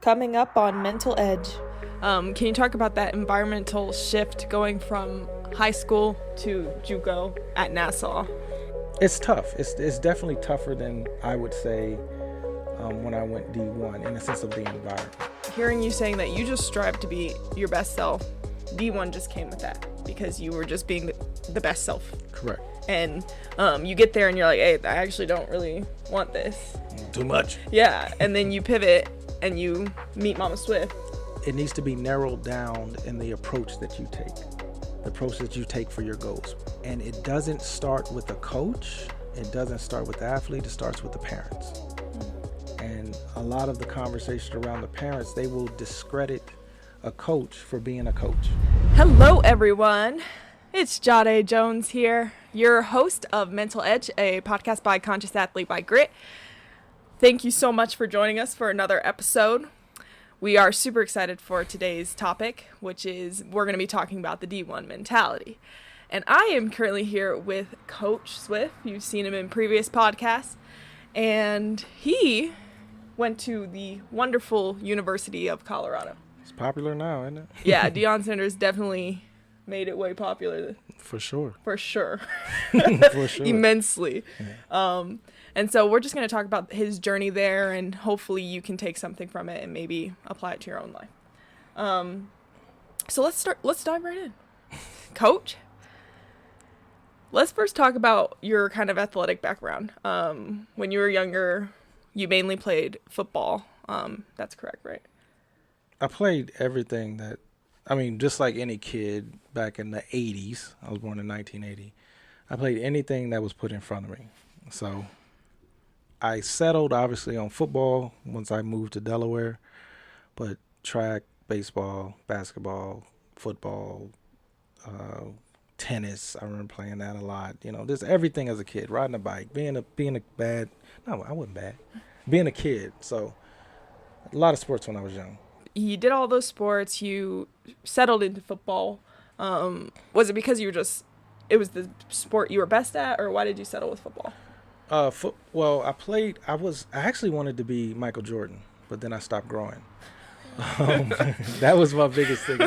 Coming up on Mental Edge. Can you talk about that environmental shift going from high school to JUCO at Nassau? It's tough. It's definitely tougher than I would say when I went D1 in the sense of the environment. Hearing you saying that you just strive to be your best self, D1 just came with that because you were just being the best self. Correct. And you get there and you're like, hey, I actually don't really want this. Too much. Yeah, and then you pivot and you meet Mama Swift. It needs to be narrowed down in the approach that you take. The approach that you take for your goals. And it doesn't start with the coach. It doesn't start with the athlete. It starts with the parents. And a lot of the conversation around the parents, they will discredit a coach for being a coach. Hello, everyone. It's Jade Jones here, your host of Mental Edge, a podcast by Conscious Athlete by Grit. Thank you so much for joining us for another episode. We are super excited for today's topic, which is we're going to be talking about the D1 mentality. And I am currently here with Coach Swift. You've seen him in previous podcasts. And he went to the wonderful University of Colorado. It's popular now, isn't it? Yeah, Deion Sanders definitely made it way popular. For sure. For sure. For sure. Immensely. Yeah. And so we're just going to talk about his journey there, and hopefully you can take something from it and maybe apply it to your own life. So let's dive right in. Coach, let's first talk about your kind of athletic background. When you were younger, you mainly played football. That's correct, right? I played everything that, just like any kid back in the 80s. I was born in 1980. I played anything that was put in front of me. So I settled, obviously, on football once I moved to Delaware. But track, baseball, basketball, football, tennis, I remember playing that a lot. Just everything as a kid, riding a bike, being a kid. So a lot of sports when I was young. You did all those sports. You settled into football. Was it because it was the sport you were best at, or why did you settle with football? I actually wanted to be Michael Jordan, but then I stopped growing. That was my biggest thing.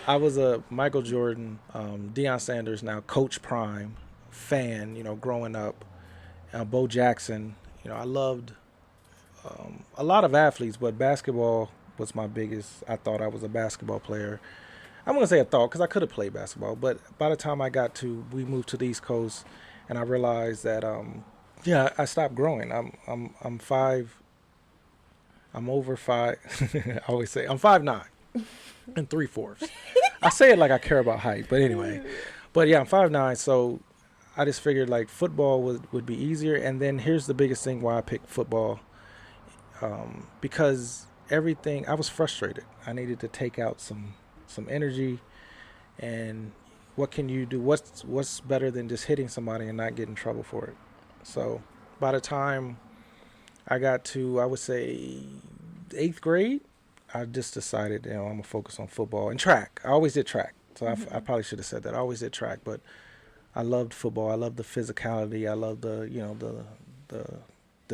I was a Michael Jordan, Deion Sanders, now Coach Prime fan, growing up. Bo Jackson, I loved a lot of athletes, but basketball was my biggest. I thought I was a basketball player. I'm going to say I thought because I could have played basketball, but by the time we moved to the East Coast, and I realized that, I stopped growing. I'm five. I'm over five. I always say I'm 5'9" and 3/4. I say it like I care about height, but anyway. But yeah, I'm 5'9", so I just figured like football would be easier. And then here's the biggest thing why I picked football, because I was frustrated. I needed to take out some energy, and what can you do? What's better than just hitting somebody and not getting in trouble for it? So by the time I got to, I would say, 8th grade, I just decided, I'm going to focus on football and track. I always did track. So I probably should have said that. I always did track, but I loved football. I loved the physicality. I loved the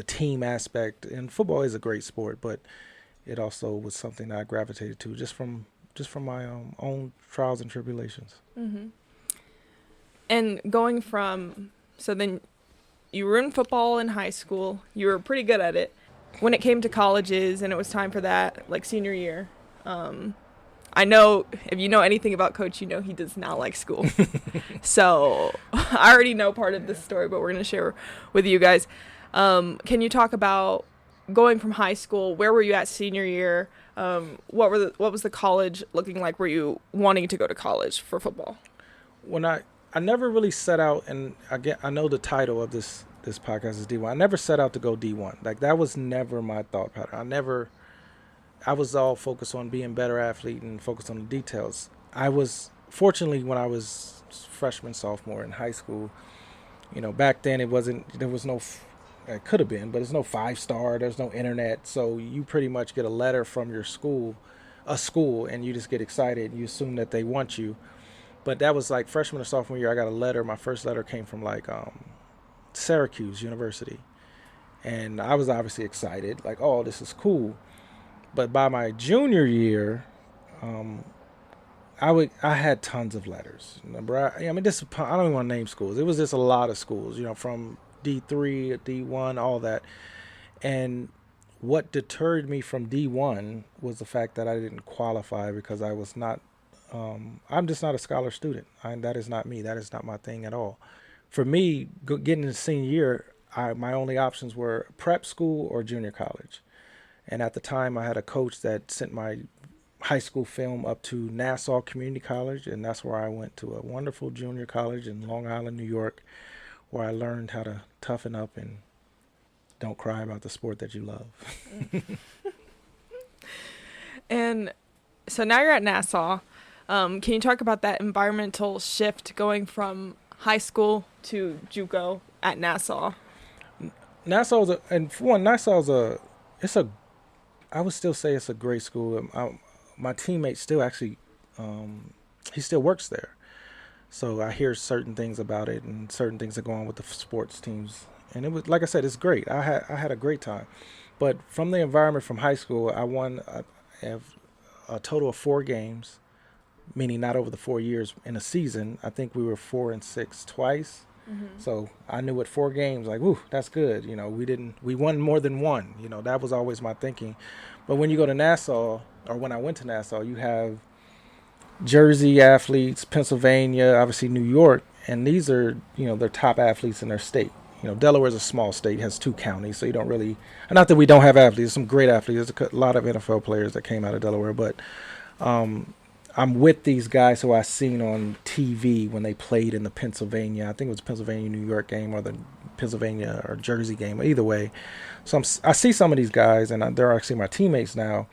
team aspect. And football is a great sport, but it also was something that I gravitated to just from my own trials and tribulations. Mm-hmm. And so then you were in football in high school. You were pretty good at it. When it came to colleges and it was time for that, like senior year, I know if you know anything about Coach, he does not like school. So I already know part of this story, but we're going to share with you guys. Can you talk about going from high school? Where were you at senior year? What was the college looking like? Were you wanting to go to college for football? When I never really set out, and I know the title of this podcast is D1. I never set out to go D1. Like that was never my thought pattern. I was all focused on being a better athlete and focused on the details. I was fortunately when I was freshman, sophomore in high school, back then it could have been, but there's no 5-star, there's no internet. So you pretty much get a letter from your school, and you just get excited and you assume that they want you. But that was like freshman or sophomore year. I got a letter. My first letter came from Syracuse University. And I was obviously excited, like, oh, this is cool. But by my junior year, um, I had tons of letters. Remember, I mean, this I don't even want to name schools. It was just a lot of schools, from D3, D1, all that. And what deterred me from D1 was the fact that I didn't qualify because I was not. I'm just not a scholar student. That is not me. That is not my thing at all. For me, getting to senior year, my only options were prep school or junior college. And at the time, I had a coach that sent my high school film up to Nassau Community College, and that's where I went to a wonderful junior college in Long Island, New York, where I learned how to toughen up and don't cry about the sport that you love. And so now you're at Nassau. Can you talk about that environmental shift going from high school to JUCO at Nassau? Nassau's I would still say it's a great school. My teammate still actually, he still works there. So I hear certain things about it and certain things that go on with the sports teams. And it was, like I said, it's great. I had a great time. But from the environment from high school, I have a total of 4 games, meaning not over the 4 years in a season. I think we were 4-6 twice. Mm-hmm. So I knew at 4 games, like, woo, that's good. We won more than one. That was always my thinking. But when you go to Nassau, or when I went to Nassau, you have Jersey athletes, Pennsylvania, obviously New York, and these are, they're top athletes in their state. Delaware's a small state, has 2 counties, so you don't really, not that we don't have athletes, there's some great athletes, there's a lot of NFL players that came out of Delaware, but I'm with these guys who I seen on TV when they played in the Pennsylvania, I think it was Pennsylvania New York game or the Pennsylvania or Jersey game, either way. So I see some of these guys, and they're actually my teammates now,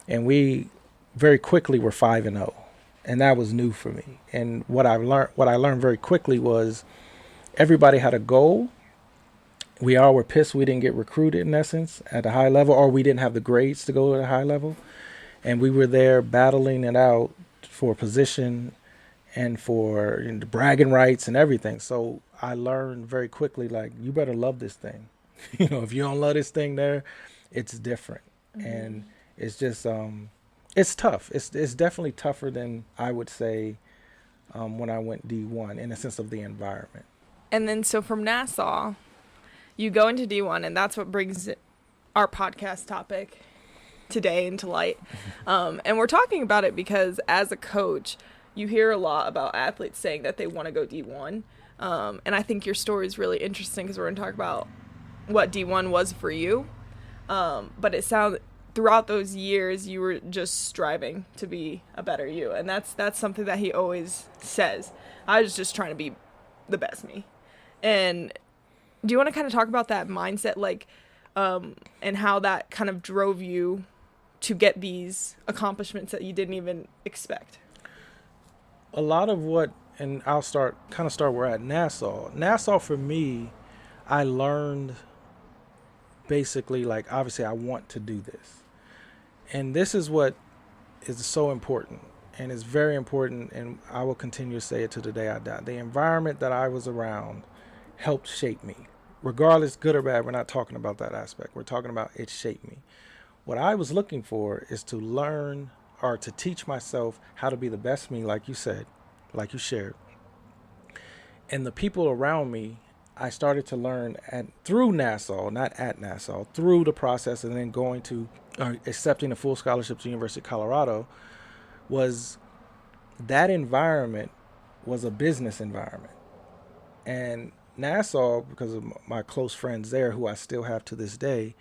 and we very quickly were 5-0, and that was new for me. And what I learned very quickly was everybody had a goal. We all were pissed we didn't get recruited, in essence, at a high level, or we didn't have the grades to go to a high level. And we were there battling it out for position and for bragging rights and everything. So I learned very quickly, like, you better love this thing. If you don't love this thing there, it's different. Mm-hmm. And it's just, it's tough. It's definitely tougher than I would say when I went D1 in the sense of the environment. And then so from Nassau, you go into D1, and that's what brings our podcast topic today into light. And we're talking about it because as a coach, you hear a lot about athletes saying that they want to go D1. And I think your story is really interesting because we're going to talk about what D1 was for you. But it sounds throughout those years, you were just striving to be a better you. And that's something that he always says. I was just trying to be the best me. And do you want to kind of talk about that mindset, like, and how that kind of drove you to get these accomplishments that you didn't even expect? A lot of and I'll start where we're at Nassau. Nassau, for me, I learned basically, like, obviously I want to do this. And this is what is so important, and it's very important, and I will continue to say it to the day I die. The environment that I was around helped shape me. Regardless, good or bad, we're not talking about that aspect. We're talking about it shaped me. What I was looking for is to learn or to teach myself how to be the best me, like you said, like you shared. And the people around me, I started to learn through Nassau, not at Nassau, through the process, and then going to accepting a full scholarship to the University of Colorado, was that environment was a business environment. And Nassau, because of my close friends there, who I still have to this day,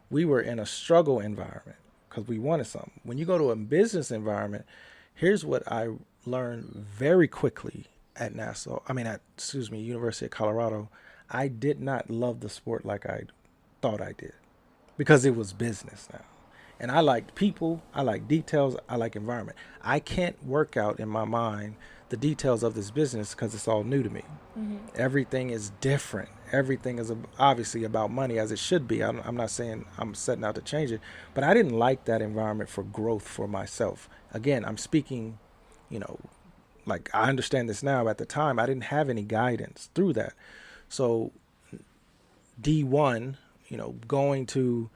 we were in a struggle environment because we wanted something. When you go to a business environment, here's what I learned very quickly at University of Colorado. I did not love the sport like I thought I did because it was business now. And I liked people, I like details, I like environment. I can't work out in my mind the details of this business because it's all new to me. Mm-hmm. Everything is different. Everything is obviously about money, as it should be. I'm not saying I'm setting out to change it, but I didn't like that environment for growth for myself. Again, I'm speaking, like I understand this now. At the time, I didn't have any guidance through that. So D1, going to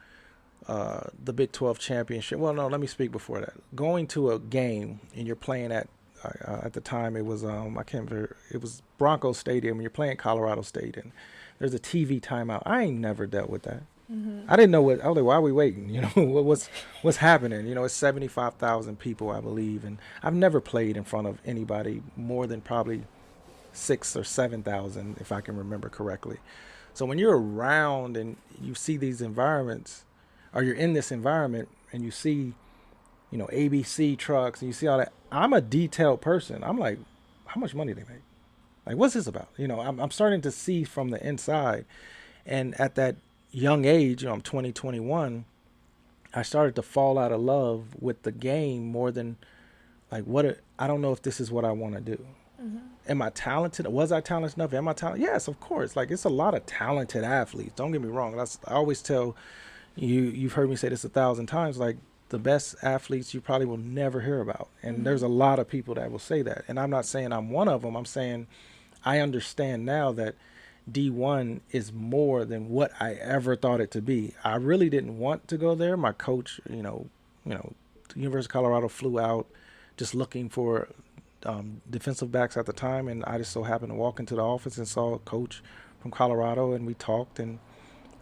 the Big 12 championship. Well, no, let me speak before that. Going to a game and you're playing at the time it was I can't remember, it was Broncos Stadium and you're playing Colorado State and there's a TV timeout. I ain't never dealt with that. I didn't know I was like, why are we waiting? What's happening? It's 75,000 people, I believe, and I've never played in front of anybody more than probably 6 or 7,000, if I can remember correctly. So when you're around and you see these environments, or you're in this environment and you see, ABC trucks and you see all that, I'm a detailed person. I'm like, how much money they make? Like, what's this about? I'm starting to see from the inside. And at that young age, I'm 20, 21, I started to fall out of love with the game more than like I don't know if this is what I want to do. Am I talented? Was I talented enough? Am I talented? Yes, of course. Like, it's a lot of talented athletes. Don't get me wrong. I always tell you've heard me say this 1,000 times, like, the best athletes you probably will never hear about. And there's a lot of people that will say that. And I'm not saying I'm one of them. I'm saying I understand now that D1 is more than what I ever thought it to be. I really didn't want to go there. My coach, the University of Colorado flew out just looking for defensive backs at the time, and I just so happened to walk into the office and saw a coach from Colorado, and we talked, and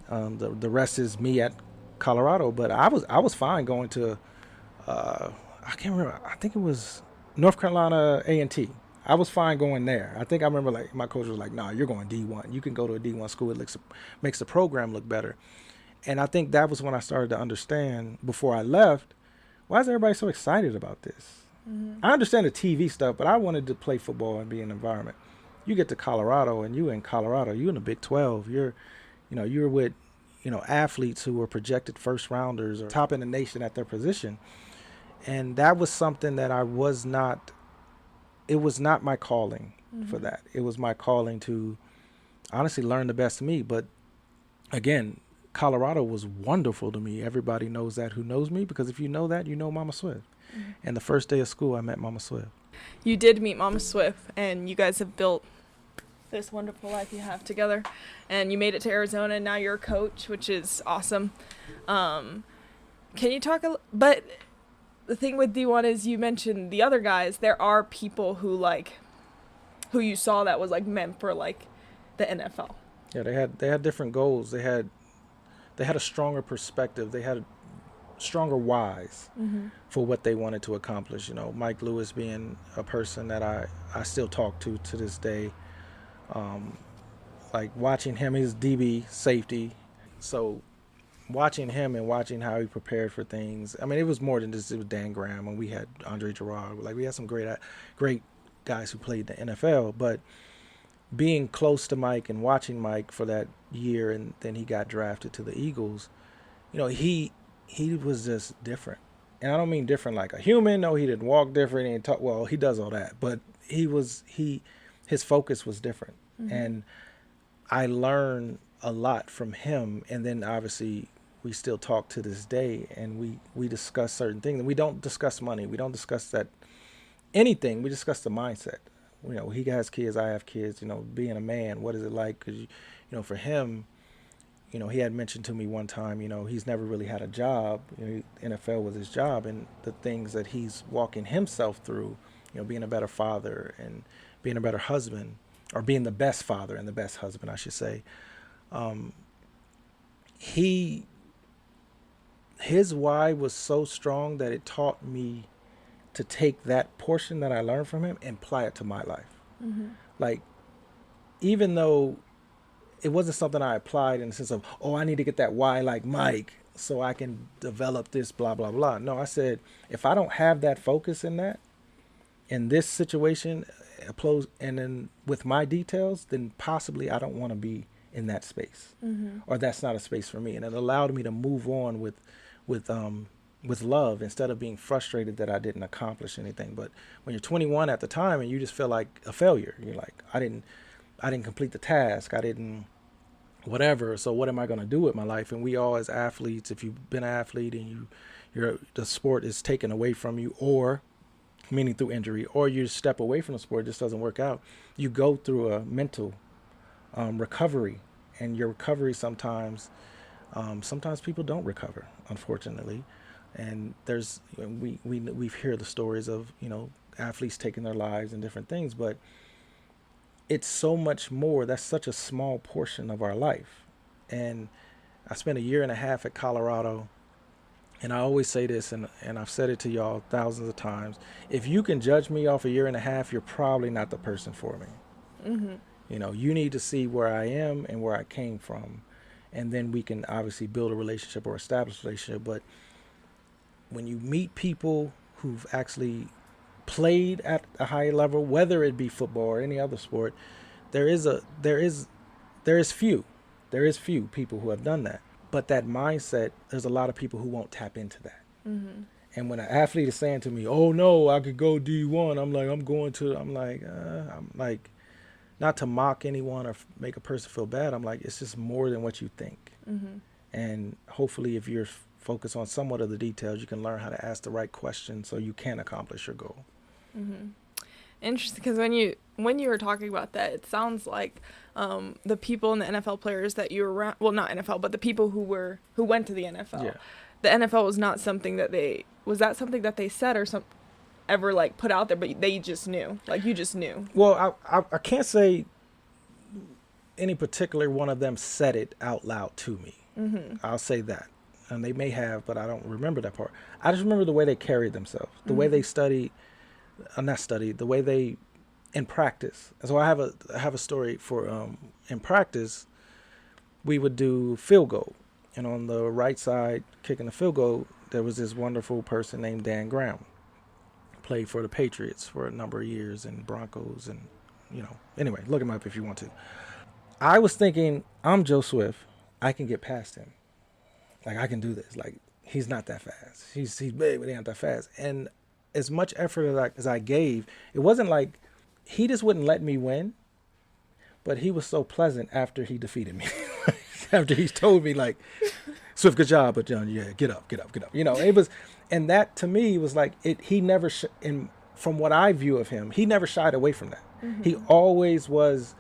the rest is me at Colorado. But I was fine going to I can't remember. I think it was North Carolina A&T. I was fine going there. I think I remember, like, my coach was like, "Nah, you're going D1. You can go to a D1 school. It makes the program look better." And I think that was when I started to understand, before I left, why is everybody so excited about this? I understand the TV stuff, but I wanted to play football and be in an environment. You get to Colorado, and you in the Big 12. You're with, athletes who were projected first rounders or top in the nation at their position. And that was something that it was not my calling for that. It was my calling to honestly learn the best of me. But again, Colorado was wonderful to me. Everybody knows that who knows me, because if you know that, you know Mama Swift. And the first day of school, I met Mama Swift. You did meet Mama Swift, and you guys have built this wonderful life you have together. And you made it to Arizona, and now you're a coach, which is awesome. Can you talk but the thing with D1 is, you mentioned the other guys. There are people who you saw that was, like, meant for, like, the NFL. Yeah, they had different goals. They had a stronger perspective. They had stronger whys for what they wanted to accomplish. Mike Lewis being a person that I still talk to this day. Like, watching him, his DB safety. So watching him and watching how he prepared for things. I mean, it was more than just, it was Dan Graham, and we had Andre Gerard. Like, we had some great guys who played in the NFL, but being close to Mike and watching Mike for that year, and then he got drafted to the Eagles, he was just different. And I don't mean different like a human. No, he didn't walk different. He didn't talk. Well, he does all that, but his focus was different. And I learned a lot from him. And then obviously we still talk to this day, and we discuss certain things. And we don't discuss money. We don't discuss anything. We discuss the mindset. He has kids, I have kids. Being a man, what is it like? Because for him, he had mentioned to me one time, he's never really had a job. NFL was his job, and the things that he's walking himself through, being a better father and being a better husband, or being the best father and the best husband, I should say. His why was so strong that it taught me to take that portion that I learned from him and apply it to my life. Like, even though it wasn't something I applied in the sense of, I need to get that why like Mike so I can develop this, blah, blah, blah. No, I said, if I don't have that focus in this situation, and then with my details, then possibly I don't want to be in that space, or that's not a space for me. And it allowed me to move on with love, instead of being frustrated that I didn't accomplish anything. But when you're 21 at the time and you just feel like a failure, you're like, I didn't complete the task. I didn't whatever. So what am I going to do with my life? And we all, as athletes, if you've been an athlete and the sport is taken away from you, or meaning through injury, or you step away from the sport, it just doesn't work out, you go through a mental recovery. And your recovery sometimes Sometimes people don't recover, unfortunately. And we hear the stories of, athletes taking their lives and different things, but it's so much more. That's such a small portion of our life. And I spent a year and a half at Colorado, and I always say this, and I've said it to y'all thousands of times. If you can judge me off a year and a half, you're probably not the person for me. Mm-hmm. You need to see where I am and where I came from, and then we can obviously build a relationship or establish a relationship. But when you meet people who've actually played at a high level, whether it be football or any other sport, there is few people who have done that. But that mindset, there's a lot of people who won't tap into that. Mm-hmm. And when an athlete is saying to me, "Oh no, I could go D1," I'm like, not to mock anyone or make a person feel bad. I'm like, it's just more than what you think. Mm-hmm. And hopefully, if you're focused on somewhat of the details, you can learn how to ask the right questions so you can accomplish your goal. Mm-hmm. Interesting, because when you were talking about that, it sounds like the people and the NFL players that you were around, well, not NFL, but the people who went to the NFL. Yeah. The NFL was not something that something that they said or ever like put out there, but they just knew, like you just knew. Well, I can't say any particular one of them said it out loud to me. Mm-hmm. I'll say that. And they may have, but I don't remember that part. I just remember the way they carried themselves, the way they the way they in practice. So I have a story for in practice. We would do field goal, and on the right side kicking the field goal, there was this wonderful person named Dan Graham. Played for the Patriots for a number of years and Broncos, and anyway, look him up if you want to. I was thinking, I'm Joe Swift, I can get past him. Like, I can do this. Like, he's not that fast. He's big, but he not that fast. And as much effort as I gave, it wasn't like he just wouldn't let me win, but he was so pleasant after he defeated me. After he told me, like, Swift, good job, but John, yeah, get up. It was, and that to me was like he never from what I view of him, he never shied away from that. Mm-hmm. He always was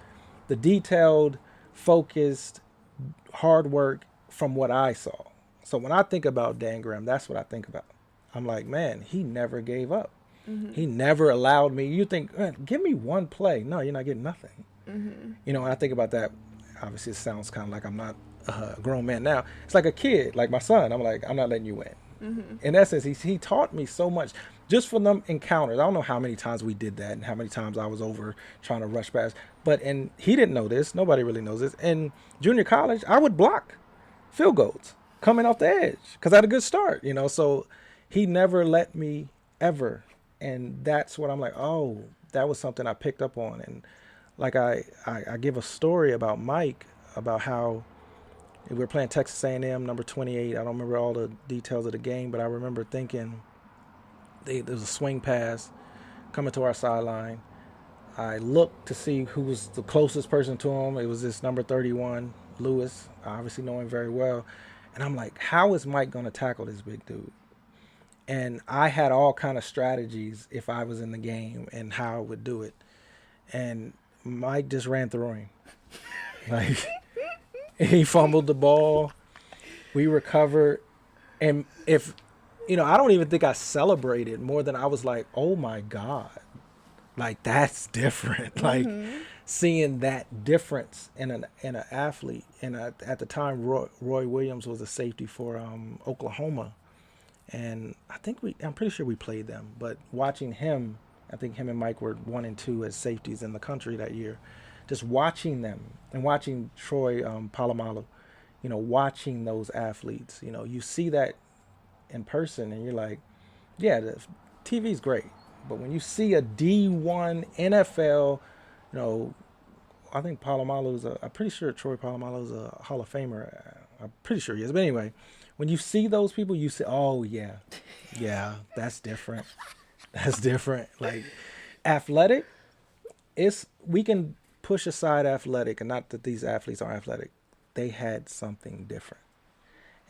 the detailed, focused, hard work from what I saw. So when I think about Dan Graham, that's what I think about. I'm like, man, he never gave up. Mm-hmm. He never allowed me. You think, give me one play. No, you're not getting nothing. Mm-hmm. When I think about that, obviously it sounds kind of like I'm not a grown man now. It's like a kid, like my son. I'm like, I'm not letting you win. Mm-hmm. In essence, he taught me so much just from them encounters. I don't know how many times we did that and how many times I was over trying to rush past. And he didn't know this. Nobody really knows this. In junior college, I would block field goals coming off the edge because I had a good start, So he never let me ever. And that's what I'm like, oh, that was something I picked up on. And like I give a story about Mike, about how we were playing Texas A&M, number 28. I don't remember all the details of the game, but I remember thinking there was a swing pass coming to our sideline. I looked to see who was the closest person to him. It was this number 31, Lewis. I obviously know him very well. And I'm like, how is Mike going to tackle this big dude? And I had all kind of strategies if I was in the game and how I would do it. And Mike just ran through him. Like, he fumbled the ball. We recovered. And I don't even think I celebrated more than I was like, oh my God. Like, that's different. Mm-hmm. Like, seeing that difference in an athlete. And at the time, Roy Williams was a safety for Oklahoma. And I'm pretty sure we played them. But watching him, I think him and Mike were 1 and 2 as safeties in the country that year. Just watching them and watching Troy Polamalu, watching those athletes, you see that in person and you're like, yeah, the TV's great. But when you see a D1 NFL, I think I'm pretty sure Troy Polamalu is a Hall of Famer. I'm pretty sure he is. But anyway, when you see those people, you say, oh, yeah, that's different. That's different. Like, athletic, we can push aside athletic, and not that these athletes are athletic. They had something different.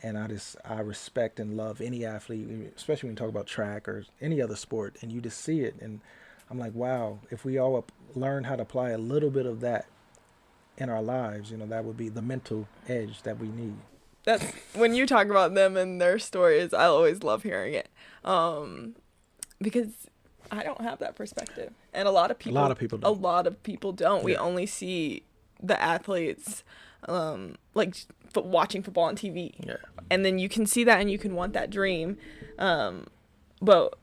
And I respect and love any athlete, especially when you talk about track or any other sport, and you just see it. And I'm like, wow, if we all learn how to apply a little bit of that in our lives, that would be the mental edge that we need. That's when you talk about them and their stories, I always love hearing it. Because I don't have that perspective. And a lot of people don't. We only see the athletes like watching football on TV. Yeah. And then you can see that and you can want that dream. But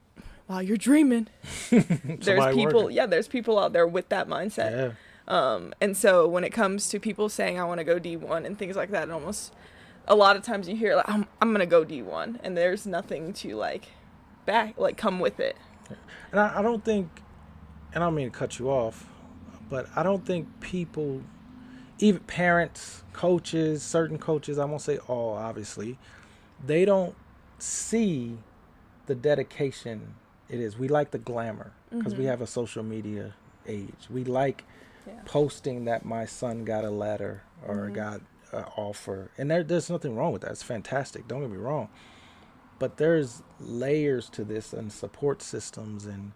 while you're dreaming, there's people out there with that mindset. Yeah. And so when it comes to people saying I want to go D1 and things like that, and almost a lot of times you hear like I'm going to go D1 and there's nothing to come with it. And I don't think, and I don't mean to cut you off, but I don't think people, even parents, coaches, certain coaches, I won't say all, obviously, they don't see the dedication it is. We like the glamour because we have a social media age. We like posting that my son got a letter or got an offer. And there's nothing wrong with that. It's fantastic. Don't get me wrong. But there's layers to this and support systems and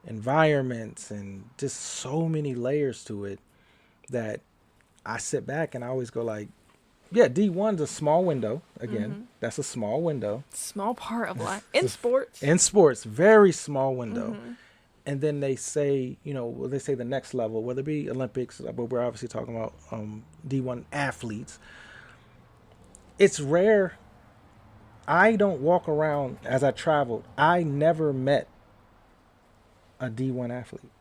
environments and just so many layers to it that I sit back and I always go like, yeah, D1's a small window. Again, that's a small window. Small part of life. In sports. In sports, very small window. And then they say, they say the next level, whether it be Olympics, but we're obviously talking about D1 athletes. It's rare. I don't walk around, as I traveled, I never met a D1 athlete.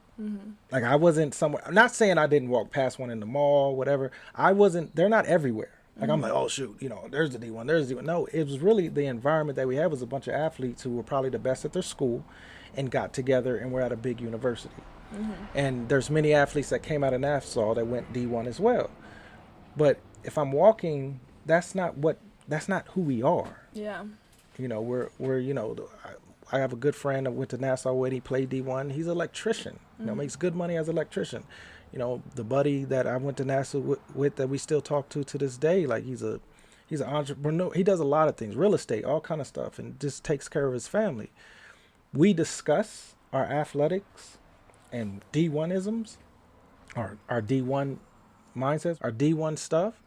Like I wasn't somewhere, I'm not saying I didn't walk past one in the mall, whatever. They're not everywhere. Like I'm like, oh shoot, there's the D1, there's the D1. No, it was really the environment that we had was a bunch of athletes who were probably the best at their school and got together and were at a big university. And there's many athletes that came out of Nassau that went D1 as well. But if I'm walking, that's not who we are. Yeah. I have a good friend that went to Nassau when he played D1. He's an electrician, makes good money as an electrician. The buddy that I went to Nassau with that we still talk to this day, like he's an entrepreneur. He does a lot of things, real estate, all kind of stuff, and just takes care of his family. We discuss our athletics and D1isms, our D1 mindsets, our D1 stuff,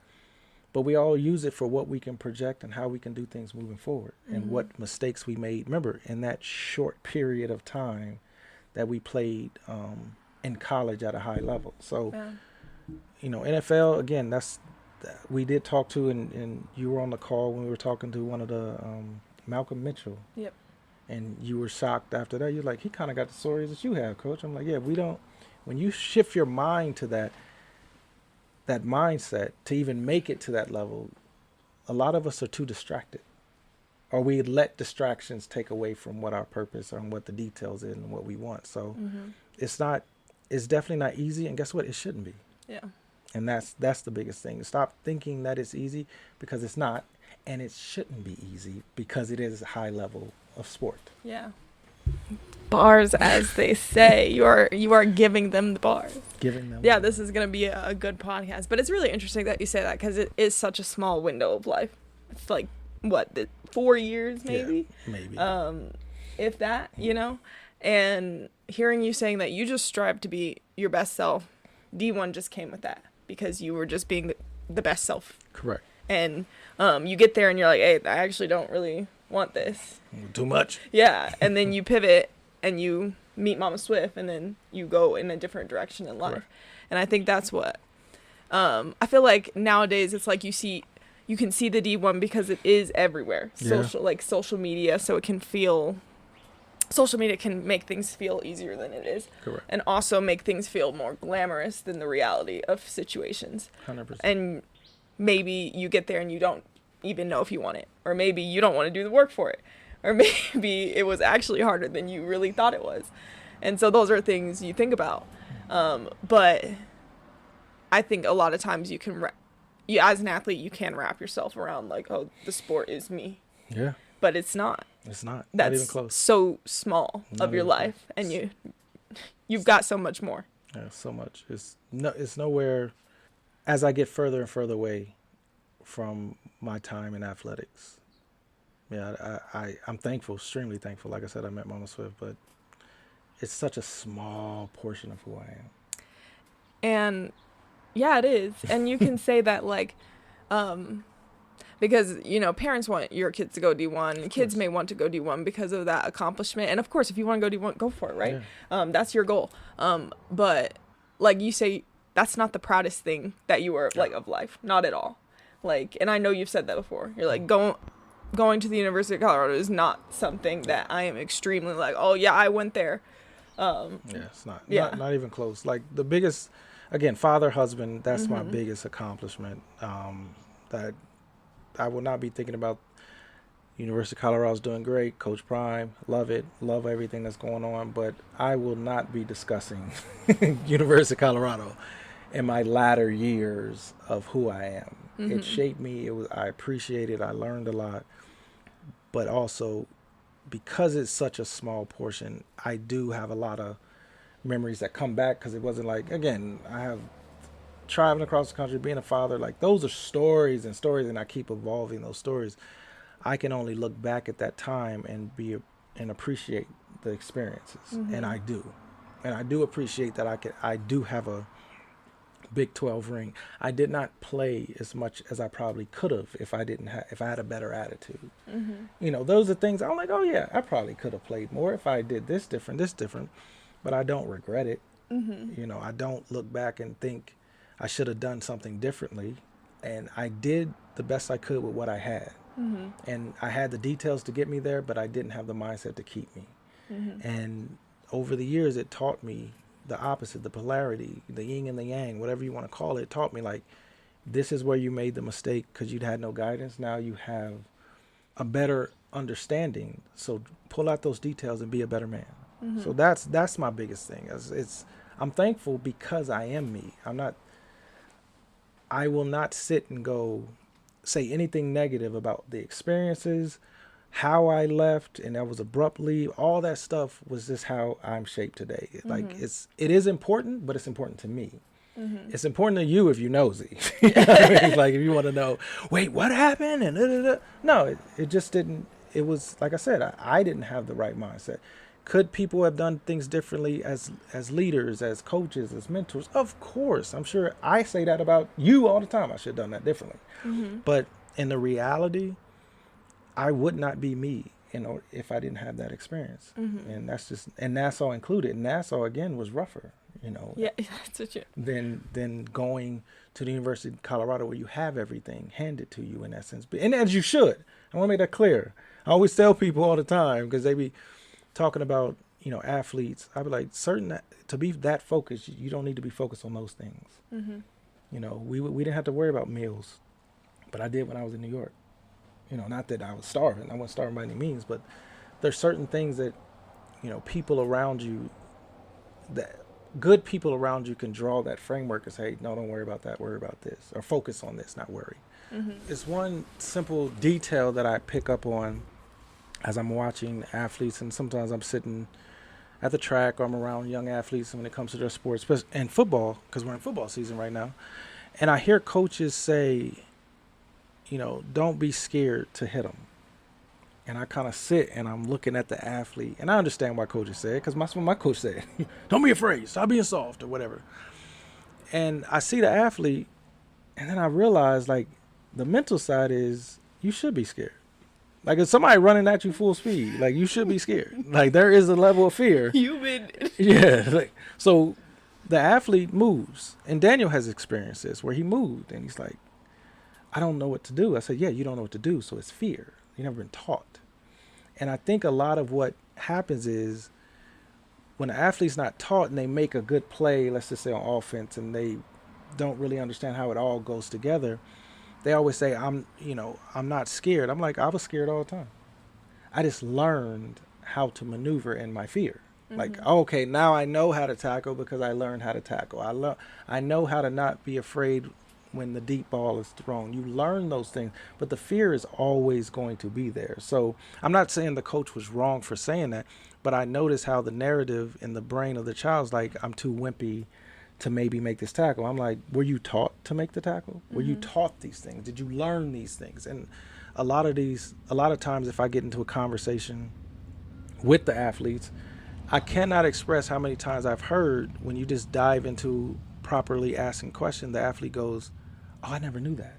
but we all use it for what we can project and how we can do things moving forward and what mistakes we made. Remember, in that short period of time that we played in college at a high level. So, NFL, again, we did talk to, and you were on the call when we were talking to one of the Malcolm Mitchell. Yep. And you were shocked after that. You're like, he kind of got the stories that you have, Coach. I'm like, yeah, when you shift your mind to that mindset to even make it to that level, a lot of us are too distracted, or we let distractions take away from what our purpose and what the details is and what we want. So it's definitely not easy, and guess what? It shouldn't be. Yeah. And that's the biggest thing. Stop thinking that it's easy, because it's not, and it shouldn't be easy because it is a high level of sport. Yeah. Bars, as they say. You are giving them the bars. Giving them. Yeah, this is going to be a good podcast. But it's really interesting that you say that, because it is such a small window of life. It's like, 4 years maybe? Yeah, maybe. If that, And hearing you saying that you just strive to be your best self, D1 just came with that, because you were just being the best self. Correct. And you get there and you're like, hey, I actually don't really want this. Too much. Yeah. And then you pivot and you meet Mama Swift, and then you go in a different direction in life. Correct. And I think that's what I feel like nowadays. It's like you can see the D1 because it is everywhere. Social media, so it can feel. Social media can make things feel easier than it is. Correct. And also make things feel more glamorous than the reality of situations. 100%. And maybe you get there and you don't even know if you want it. Or maybe you don't want to do the work for it. Or maybe it was actually harder than you really thought it was. And so those are things you think about. But I think a lot of times as an athlete, you can wrap yourself around like, oh, the sport is me. Yeah. But it's not. It's not. That's not even close. So small of your life, and you've got so much more. Yeah, so much. It's nowhere. As I get further and further away from my time in athletics, I'm thankful, extremely thankful. Like I said, I met Mama Swift, but it's such a small portion of who I am. And yeah, it is. And you can say that, like, because, parents want your kids to go D1. Kids may want to go D1 because of that accomplishment. And of course, if you want to go D1, go for it, right? Yeah. That's your goal. But like you say, that's not the proudest thing that you were like of life. Not at all. Like, and I know you've said that before. You're like, going to the University of Colorado is not something that I am extremely like, oh yeah, I went there. It's not even close. Like the biggest, again, father, husband, that's my biggest accomplishment. That I will not be thinking about. University of Colorado's doing great. Coach Prime, love it, love everything that's going on. But I will not be discussing University of Colorado in my latter years of who I am. It shaped me. I appreciate it. I learned a lot. But also, because it's such a small portion, I do have a lot of memories that come back, because it wasn't like, again, I have traveling across the country, being a father, like those are stories, and I keep evolving those stories. I can only look back at that time and appreciate the experiences, and I do appreciate that I do have a Big 12 ring. I did not play as much as I probably could have if I had a better attitude. Those are things I'm like, oh yeah, I probably could have played more if I did this different, but I don't regret it. I don't look back and think I should have done something differently, and I did the best I could with what I had. And I had the details to get me there, but I didn't have the mindset to keep me. And over the years, it taught me the opposite, the polarity, the yin and the yang, whatever you want to call it. It taught me, like, this is where you made the mistake because you'd had no guidance. Now you have a better understanding. So pull out those details and be a better man. So that's my biggest thing. I'm thankful because I am me. I will not sit and say anything negative about the experiences, how I left, and that was abruptly. All that stuff was just how I'm shaped today. Like it is important, but it's important to me. It's important to you if you're nosy. You know what I mean? Like if you want to know, wait, what happened? And no, it just didn't. It was like I said, I didn't have the right mindset. Could people have done things differently as leaders, as coaches, as mentors? Of course. I'm sure I say that about you all the time. I should have done that differently. But in the reality, I would not be me, if I didn't have that experience. And and Nassau included. Nassau, again, was rougher, Yeah, that's what than going to the University of Colorado, where you have everything handed to you in that sense. And as you should. I want to make that clear. I always tell people all the time, because they be talking about, athletes. I be like, to be that focused, you don't need to be focused on those things. We didn't have to worry about meals, but I did when I was in New York. Not that I was starving. I wasn't starving by any means, but there's certain things that, people around you, that good people around you can draw that framework and say, no, don't worry about that. Worry about this, or focus on this, not worry. It's one simple detail that I pick up on as I'm watching athletes, and sometimes I'm sitting at the track or I'm around young athletes when it comes to their sports, and football, because we're in football season right now. And I hear coaches say, don't be scared to hit them. And I kind of sit and I'm looking at the athlete, and I understand why coaches say it, because that's what my coach said. Don't be afraid, stop being soft or whatever. And I see the athlete, and then I realize, like, the mental side is you should be scared. Like, if somebody running at you full speed, like, you should be scared. Like, there is a level of fear. Yeah. So the athlete moves. And Daniel has experienced this, where he moved, and he's like, I don't know what to do. I said, yeah, you don't know what to do, so it's fear. You've never been taught. And I think a lot of what happens is when an athlete's not taught and they make a good play, let's just say on offense, and they don't really understand how it all goes together, they always say, I'm not scared. I'm like, I was scared all the time. I just learned how to maneuver in my fear. Like, okay, now I know how to tackle because I learned how to tackle. I know how to not be afraid when the deep ball is thrown. You learn those things, but the fear is always going to be there. So I'm not saying the coach was wrong for saying that, but I noticed how the narrative in the brain of the child's like, I'm too wimpy to maybe make this tackle. I'm like, were you taught to make the tackle? Were you taught these things? Did you learn these things? And a lot of times if I get into a conversation with the athletes, I cannot express how many times I've heard when you just dive into properly asking questions, the athlete goes, oh, I never knew that.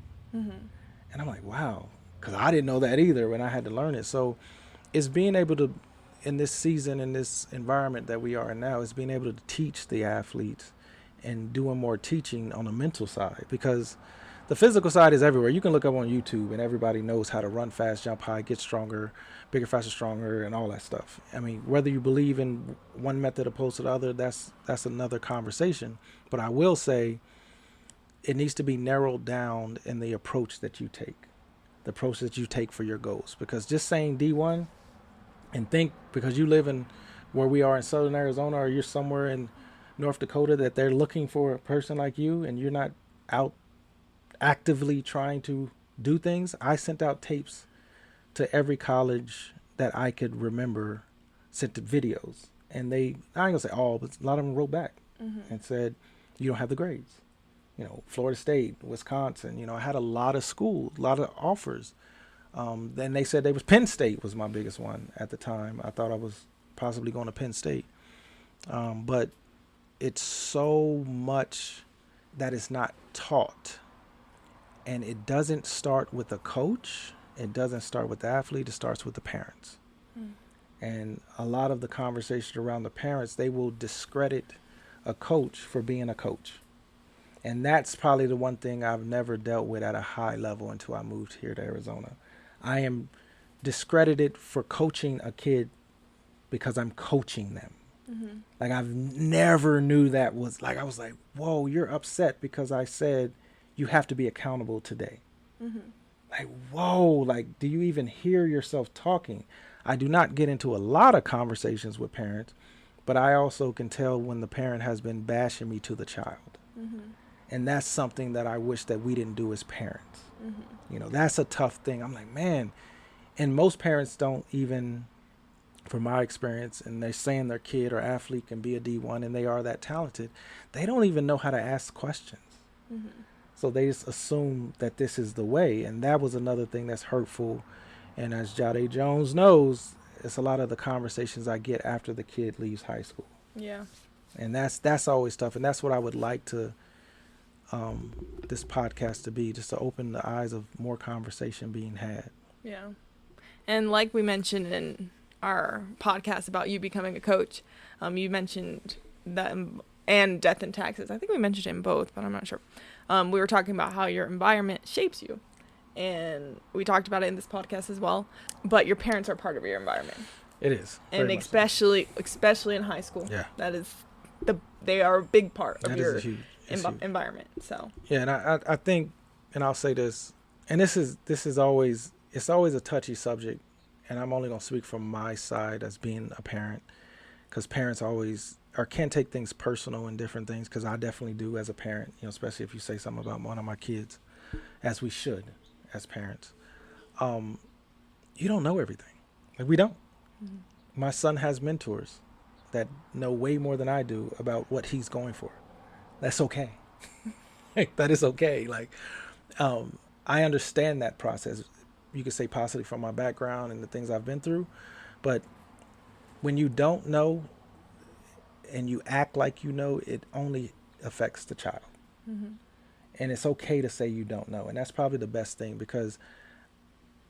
And I'm like, wow, because I didn't know that either when I had to learn it. So it's being able to, in this season, in this environment that we are in now, is being able to teach the athletes and doing more teaching on the mental side, because the physical side is everywhere. You can look up on YouTube and everybody knows how to run fast, jump high, get stronger, bigger, faster, stronger, and all that stuff. I mean, whether you believe in one method opposed to the other, that's another conversation. But I will say it needs to be narrowed down in the approach that you take, the approach that you take for your goals. Because just saying D1 and think because you live in where we are in Southern Arizona, or you're somewhere in North Dakota, that they're looking for a person like you and you're not out actively trying to do things. I sent out tapes to every college that I could remember, sent the videos, and I ain't gonna say all, but a lot of them wrote back and said, you don't have the grades. You know, Florida State, Wisconsin, you know, I had a lot of schools, a lot of offers. Then they said Penn State was my biggest one at the time. I thought I was possibly going to Penn State. But it's so much that is not taught. And it doesn't start with a coach. It doesn't start with the athlete. It starts with the parents. And a lot of the conversation around the parents, they will discredit a coach for being a coach. And that's probably the one thing I've never dealt with at a high level until I moved here to Arizona. I am discredited for coaching a kid because I'm coaching them. Like, I've never knew that was like, I was like, whoa, you're upset because I said you have to be accountable today. Like, whoa, like, do you even hear yourself talking? I do not get into a lot of conversations with parents, but I also can tell when the parent has been bashing me to the child. And that's something that I wish that we didn't do as parents. You know, that's a tough thing. I'm like, man, and most parents don't even, from my experience, and they're saying their kid or athlete can be a D1 and they are that talented, they don't even know how to ask questions. So they just assume that this is the way. And that was another thing that's hurtful. And as Jade Jones knows, it's a lot of the conversations I get after the kid leaves high school. Yeah. And that's always tough. And that's what I would like to this podcast to be, just to open the eyes of more conversation being had. Yeah. And like we mentioned in our podcast about you becoming a coach, you mentioned that and death and taxes. I think we mentioned it in both, but I'm not sure. We were talking about how your environment shapes you. And we talked about it in this podcast as well. But your parents are part of your environment. It is. And especially in high school. Yeah. That is they are a big part of your environment. So yeah, and I think, and I'll say this, and this is always, it's always a touchy subject, and I'm only going to speak from my side as being a parent, because parents always can take things personal and different things, because I definitely do as a parent, you know, especially if you say something about one of my kids, as we should as parents. You don't know everything. Like, we don't. My son has mentors that know way more than I do about what he's going for. That's okay. That is okay. Like, I understand that process. You could say possibly from my background and the things I've been through, but when you don't know and you act like you know, it only affects the child. And it's okay to say you don't know. And that's probably the best thing, because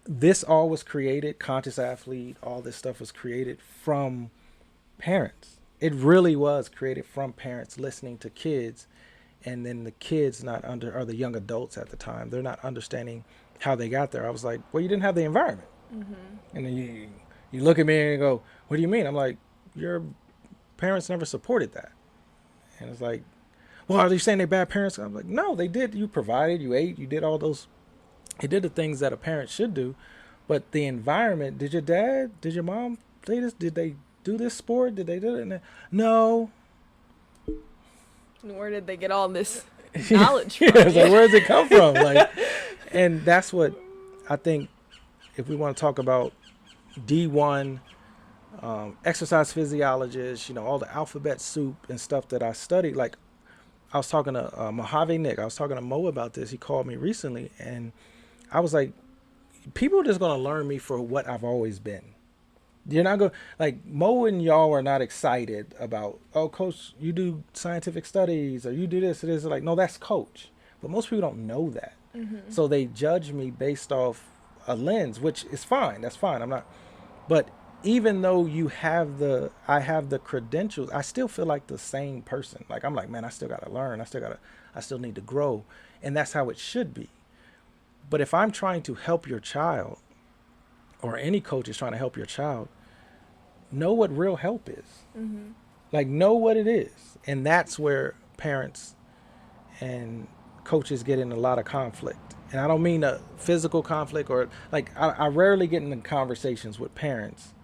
this all was created, conscious athlete, all this stuff was created from parents. It really was created from parents listening to kids, and then the kids or the young adults at the time, they're not understanding how they got there. I was like, well, you didn't have the environment. And then you look at me and go, what do you mean? I'm like, your parents never supported that. And it's like, well, are you saying they're bad parents? I'm like, no, they did. You provided, you ate, you did all those. You did the things that a parent should do. But the environment, did your mom say this? Did they do this sport? Did they do it? No. Where did they get all this knowledge from? It's like, where does it come from? Like, and that's what I think, if we want to talk about D1, exercise physiologists, you know, all the alphabet soup and stuff that I studied. Like, I was talking to Mojave Nick. I was talking to Mo about this. He called me recently, and I was like, people are just going to learn me for what I've always been. You're not going, like, Mo and y'all are not excited about, oh, coach, you do scientific studies, or you do this. It is like, no, that's coach. But most people don't know that. So they judge me based off a lens, which is fine. That's fine. I'm not, but even though I have the credentials, I still feel like the same person. Like, I'm like, man, I still got to learn. I still need to grow. And that's how it should be. But if I'm trying to help your child, or any coach is trying to help your child, know what real help is. Like, know what it is. And that's where parents and coaches get in a lot of conflict. And I don't mean a physical conflict, or like, I rarely get into conversations with parents,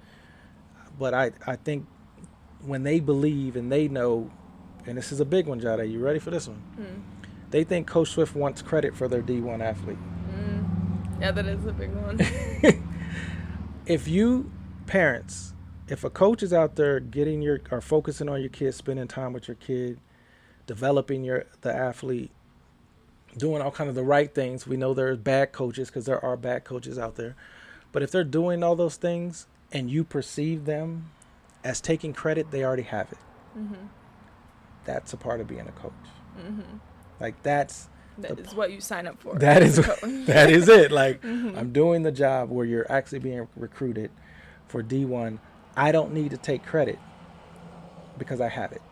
but I think when they believe and they know, and this is a big one, Jade, you ready for this one? They think Coach Swift wants credit for their D1 athlete. Yeah, that is a big one. If you parents, if a coach is out there or focusing on your kid, spending time with your kid, developing the athlete, doing all kind of the right things. We know there are bad coaches, because there are bad coaches out there. But if they're doing all those things and you perceive them as taking credit, they already have it. That's a part of being a coach. Like, that is what you sign up for. That is it. Like, I'm doing the job where you're actually being recruited for D1. I don't need to take credit because I have it.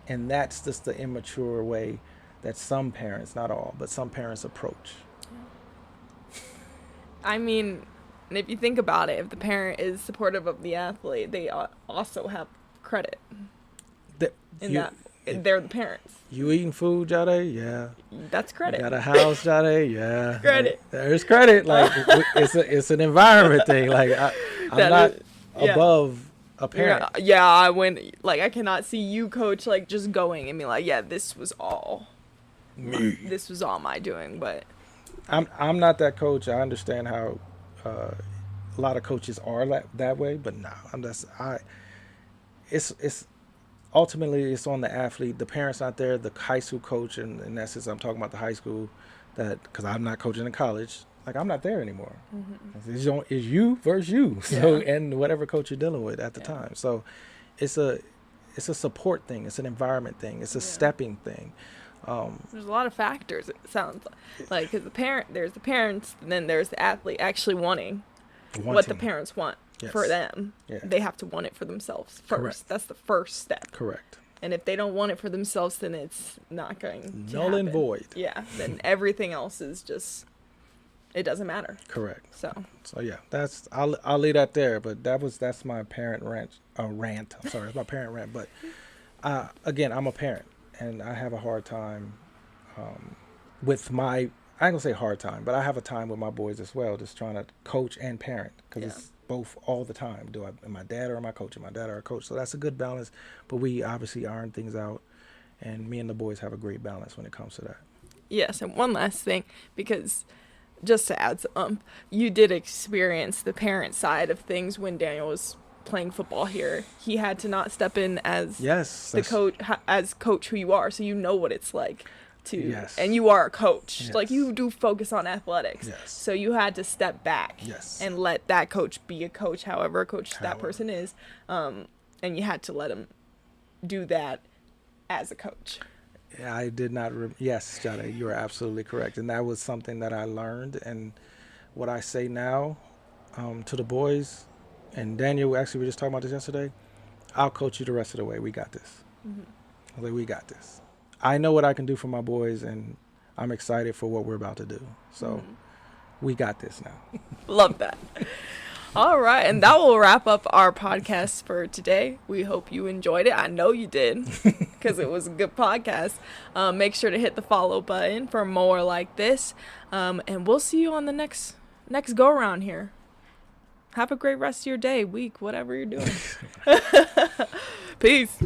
And that's just the immature way that some parents, not all, but some parents approach. I mean, if you think about it, if the parent is supportive of the athlete, they also have credit. They're the parents. You eating food, Jade? Yeah. That's credit. You got a house, Jade? Yeah. Credit. There's credit. Like, it's an environment thing. Like, I'm not above a parent. I cannot see you, coach, like, just going and be like, yeah, this was all me. This was all my doing. But I'm not that coach. I understand how a lot of coaches are that way, but no, it's ultimately it's on the athlete. The parent's not there. The high school coach, and in essence, I'm talking about the high school, because I'm not coaching in college. Like, I'm not there anymore. It's you versus you. So, and whatever coach you're dealing with at the time. So, it's a support thing. It's an environment thing. It's a stepping thing. There's a lot of factors. It sounds like, because there's the parents, and then there's the athlete actually wanting what the parents want for them. Yeah. They have to want it for themselves first. Correct. That's the first step. Correct. And if they don't want it for themselves, then it's not going to happen. Null and void. Yeah. Then everything else is just, it doesn't matter. Correct. So yeah, I'll leave that there. But that's my parent rant. I'm sorry, it's my parent rant. But again, I'm a parent, and I have a hard time with my. I ain't gonna say hard time, but I have a time with my boys as well, just trying to coach and parent, because it's both all the time. Am I dad or am I coach? Am I dad or a coach? So that's a good balance. But we obviously iron things out, and me and the boys have a great balance when it comes to that. Yes, and one last thing, because just to add some, you did experience the parent side of things when Daniel was playing football here. He had to not step in as the coach who you are, so you know what it's like. And you are a coach. Like, you do focus on athletics. So you had to step back and let that coach be a coach, however a coach that person is. And you had to let him do that as a coach. I did not. Yes, Jade, you are absolutely correct. And that was something that I learned. And what I say now to the boys, and Daniel, actually, we were just talking about this yesterday, I'll coach you the rest of the way. We got this. I was like, we got this. I know what I can do for my boys, and I'm excited for what we're about to do. So we got this now. Love that. All right. And that will wrap up our podcast for today. We hope you enjoyed it. I know you did, because it was a good podcast. Make sure to hit the follow button for more like this. And we'll see you on the next go around here. Have a great rest of your day, week, whatever you're doing. Peace.